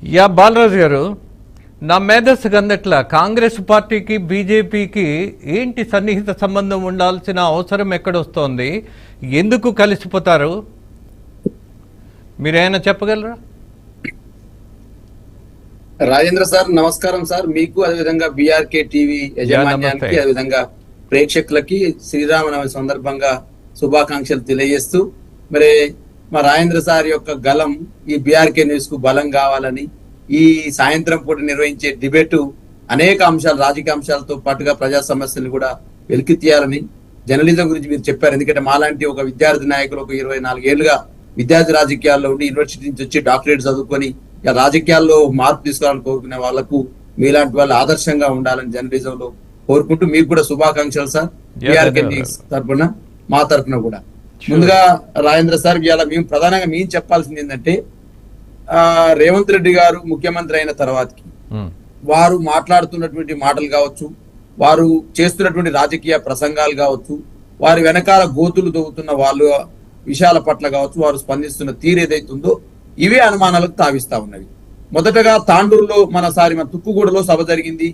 Yeah Balaraju గారు, నా మేధస్సుకు అందట్లా కాంగ్రెస్ పార్టీకి బీజేపీకి ఏంటి సన్నిహిత సంబంధం ఉండాల్సిన అవసరం ఎక్కడొస్తోంది? ఎందుకు కలిసిపోతారు? మీరేమైనా చెప్పగలరా? రాజేంద్ర సార్ నమస్కారం సార్, మీకు అదేవిధంగా బీఆర్కే టీవీ యజమాన్యానికి అదేవిధంగా ప్రేక్షకులకి శ్రీరామనవమి సందర్భంగా శుభాకాంక్షలు తెలియజేస్తూ, మరి మా రాజేంద్ర సార్ యొక్క గలం ఈ బీఆర్కే న్యూస్ కు బలం కావాలని, ఈ సాయంత్రం పూట నిర్వహించే డిబేటు అనేక అంశాలు, రాజకీయ అంశాలతో పాటుగా ప్రజా సమస్యలు కూడా వెలికి తీయాలని, జర్నలిజం గురించి మీరు చెప్పారు. ఎందుకంటే మాలాంటి ఒక విద్యార్థి నాయకులు ఒక 24 ఏళ్లుగా విద్యార్థి రాజకీయాల్లో ఉండి యూనివర్సిటీ నుంచి వచ్చి డాక్టరేట్ చదువుకొని రాజకీయాల్లో మార్పు తీసుకోవాలని కోరుకునే వాళ్లకు మీలాంటి వాళ్ళు ఆదర్శంగా ఉండాలని జర్నలిజంలో కోరుకుంటూ మీకు కూడా శుభాకాంక్షలు సార్. బీఆర్కే న్యూస్ తరఫున మా తరఫున కూడా ముందుగా రాజేంద్ర సార్, ఇవాళ మేము ప్రధానంగా మేము చెప్పాల్సింది ఏంటంటే, రేవంత్ రెడ్డి గారు ముఖ్యమంత్రి అయిన తర్వాతకి వారు మాట్లాడుతున్నటువంటి మాటలు కావచ్చు, వారు చేస్తున్నటువంటి రాజకీయ ప్రసంగాలు కావచ్చు, వారి వెనకాల గోతులు దొవుతున్న వాళ్ళు విషయాల పట్ల కావచ్చు, వారు స్పందిస్తున్న తీరు ఏదైతుందో ఇవే అనుమానాలకు తావిస్తా ఉన్నవి. మొదటగా తాండూరులో మన తుక్కుగూడలో సభ జరిగింది.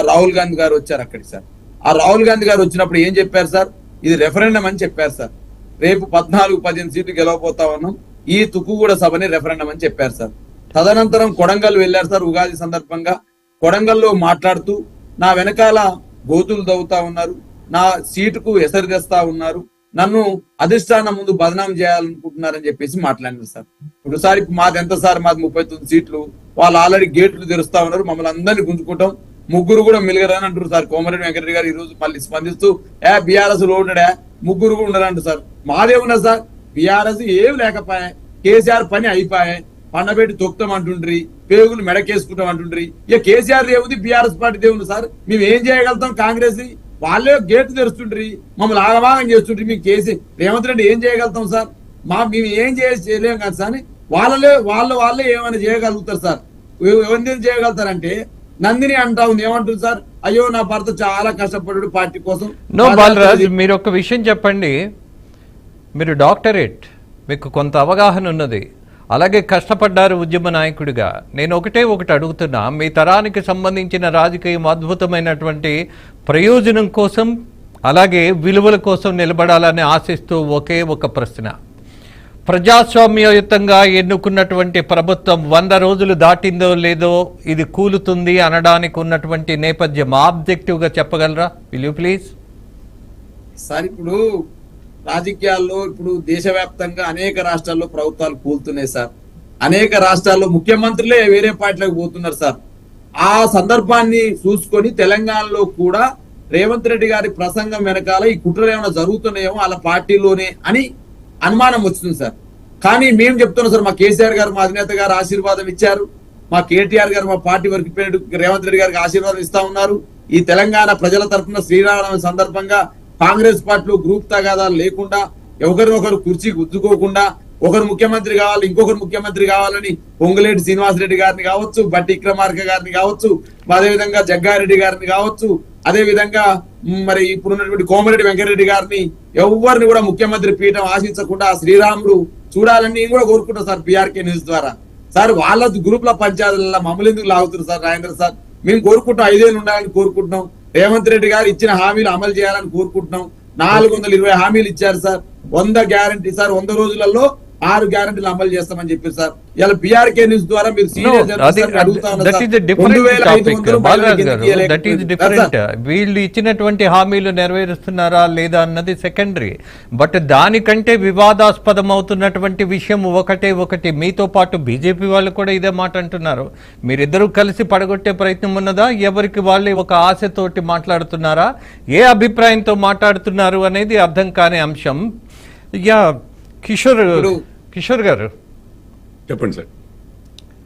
రాహుల్ గాంధీ గారు వచ్చారు అక్కడికి సార్. ఆ రాహుల్ గాంధీ గారు వచ్చినప్పుడు ఏం చెప్పారు సార్? ఇది రెఫరెండం అని చెప్పారు సార్. రేపు 14-15 సీట్లు గెలవబోతా ఉన్నాం, ఈ తుక్కుగూడ సభని రెఫరెండం అని చెప్పారు సార్. తదనంతరం కొడంగల్ వెళ్లారు సార్. ఉగాది సందర్భంగా కొడంగల్లో మాట్లాడుతూ, నా వెనకాల గోతులు దవ్వుతా ఉన్నారు, నా సీటుకు ఎసరు తెస్తా ఉన్నారు, నన్ను అధిష్టానం ముందు బదనాం చేయాలనుకుంటున్నారని చెప్పేసి మాట్లాడినారు సార్. ఇప్పుడు సార్ మాది ఎంత సార్? మాది 39 సీట్లు. వాళ్ళు ఆల్రెడీ గేట్లు తెరుస్తా ఉన్నారు, మమ్మల్ని అందరినీ గుంజుకుంటాం, ముగ్గురు కూడా మిలిగరని అంటారు సార్. కోమరెడ్డి వెంకటరెడ్డి గారు ఈ రోజు మళ్ళీ స్పందిస్తూ, బీఆర్ఎస్ లో ఉండడా, ముగ్గురు కూడా ఉండరంట సార్. మాదేమున్నా సార్, బీఆర్ఎస్ ఏం లేకపోయా, కేసీఆర్ పని అయిపోయాయి, పండబెట్టి తొక్కుతాం అంటుండ్రి, పేగులు మెడకేసుకుంటాం అంటుండ్రి. ఇక కేసీఆర్ దేవుంది, బీఆర్ఎస్ పార్టీ దేవుంది సార్. మేము ఏం చేయగలుగుతాం? కాంగ్రెస్ వాళ్ళే గేట్లు తెరుస్తుండ్రి, మమ్మల్ని ఆగమాగం చేస్తుండ్రి. మీకు రేవంత్ రెడ్డి ఏం చేయగలుగుతాం సార్? మేము ఏం చేయలేము కదా సార్. వాళ్ళే ఏమైనా చేయగలుగుతారు సార్. ఎవరిని చేయగలుగుతారంటే నందిని అంటా ఉంది, ఏమంటుంది సార్? అయ్యో నా భర్త చాలా కష్టపడ్డాడు పార్టీ కోసం. నో బాలరాజ్, మీరు ఒక విషయం చెప్పండి. మీరు డాక్టరేట్, మీకు కొంత అవగాహన ఉన్నది, అలాగే కష్టపడ్డారు ఉద్యమ నాయకుడిగా. నేను ఒకటి అడుగుతున్నా, మీ తరానికి సంబంధించిన రాజకీయం అద్భుతమైనటువంటి ప్రయోజనం కోసం అలాగే విలువల కోసం నిలబడాలని ఆశిస్తూ ఒకే ఒక ప్రశ్న. ప్రజాస్వామ్యయుతంగా ఎన్నుకున్నటువంటి ప్రభుత్వం 100 రోజులు దాటిందో లేదో ఇది కూలుతుంది అనడానికి ఉన్నటువంటి నేపథ్యం ఆబ్జెక్టివ్గా చెప్పగలరా? Will you please? సార్, ఇప్పుడు రాజకీయాల్లో ఇప్పుడు దేశవ్యాప్తంగా అనేక రాష్ట్రాల్లో ప్రభుత్వాలు కూలుతున్నాయి సార్. అనేక రాష్ట్రాల్లో ముఖ్యమంత్రులే వేరే పార్టీలకు పోతున్నారు సార్. ఆ సందర్భాన్ని చూసుకొని తెలంగాణలో కూడా రేవంత్ రెడ్డి గారి ప్రసంగం వెనకాల ఈ కుట్రలు ఏమైనా జరుగుతున్నాయేమో వాళ్ళ పార్టీలోనే అని అనుమానం వచ్చింది సార్. కానీ మేము చెప్తున్నాం సార్, మా కేసీఆర్ గారు, మా అధినేత గారు ఆశీర్వాదం ఇచ్చారు, మా కేటీఆర్ గారు మా పార్టీ వరకు రేవంత్ రెడ్డి గారికి ఆశీర్వాదం ఇస్తా ఉన్నారు. ఈ తెలంగాణ ప్రజల తరఫున శ్రీరామనవమి సందర్భంగా కాంగ్రెస్ పార్టీలో గ్రూప్ తగాదాలు లేకుండా, ఒకరినొకరు కుర్చీ గుద్దుకోకుండా, ఒకరు ముఖ్యమంత్రి కావాలి, ఇంకొకరు ముఖ్యమంత్రి కావాలని పొంగులేటి శ్రీనివాసరెడ్డి గారిని కావచ్చు, బట్టి విక్రమార్క గారిని కావచ్చు, అదేవిధంగా జగ్గారెడ్డి గారిని కావచ్చు, అదే విధంగా మరి ఇప్పుడున్నటువంటి కోమరెడ్డి వెంకటరెడ్డి గారిని, ఎవరిని కూడా ముఖ్యమంత్రి పీఠం ఆశించకుండా శ్రీరాముడు చూడాలని నేను కూడా కోరుకుంటా సార్. బీఆర్కే న్యూస్ ద్వారా సార్, వాళ్ళ గ్రూప్ల పంచాయతీల మమ్మల్ని ఎందుకు లాగుతున్నారు సార్? రాజేంద్ర సార్, మేము కోరుకుంటాం 5 ఏళ్ళు ఉండాలని కోరుకుంటున్నాం. రేవంత్ రెడ్డి గారు ఇచ్చిన హామీలు అమలు చేయాలని కోరుకుంటున్నాం. 420 హామీలు ఇచ్చారు సార్. 100 గ్యారంటీ సార్, 100 రోజులలో 6 గ్యారంటీలు అమలు చేస్తామని చెప్పారు సార్. ఇలా బీఆర్కే న్యూస్ ద్వారా మీరు వీళ్ళు ఇచ్చినటువంటి హామీలు నెరవేరుస్తున్నారా లేదా అన్నది సెకండరీ. బట్ దానికంటే వివాదాస్పదం అవుతున్నటువంటి విషయం ఒకటి. మీతో పాటు బీజేపీ వాళ్ళు కూడా ఇదే మాట అంటున్నారు. మీరిద్దరూ కలిసి పడగొట్టే ప్రయత్నం ఉన్నదా? ఎవరికి వాళ్ళే ఒక ఆశతోటి మాట్లాడుతున్నారా? ఏ అభిప్రాయంతో మాట్లాడుతున్నారు అనేది అర్థం కాని అంశం. కిషోర్ గారు చెప్పండి సార్.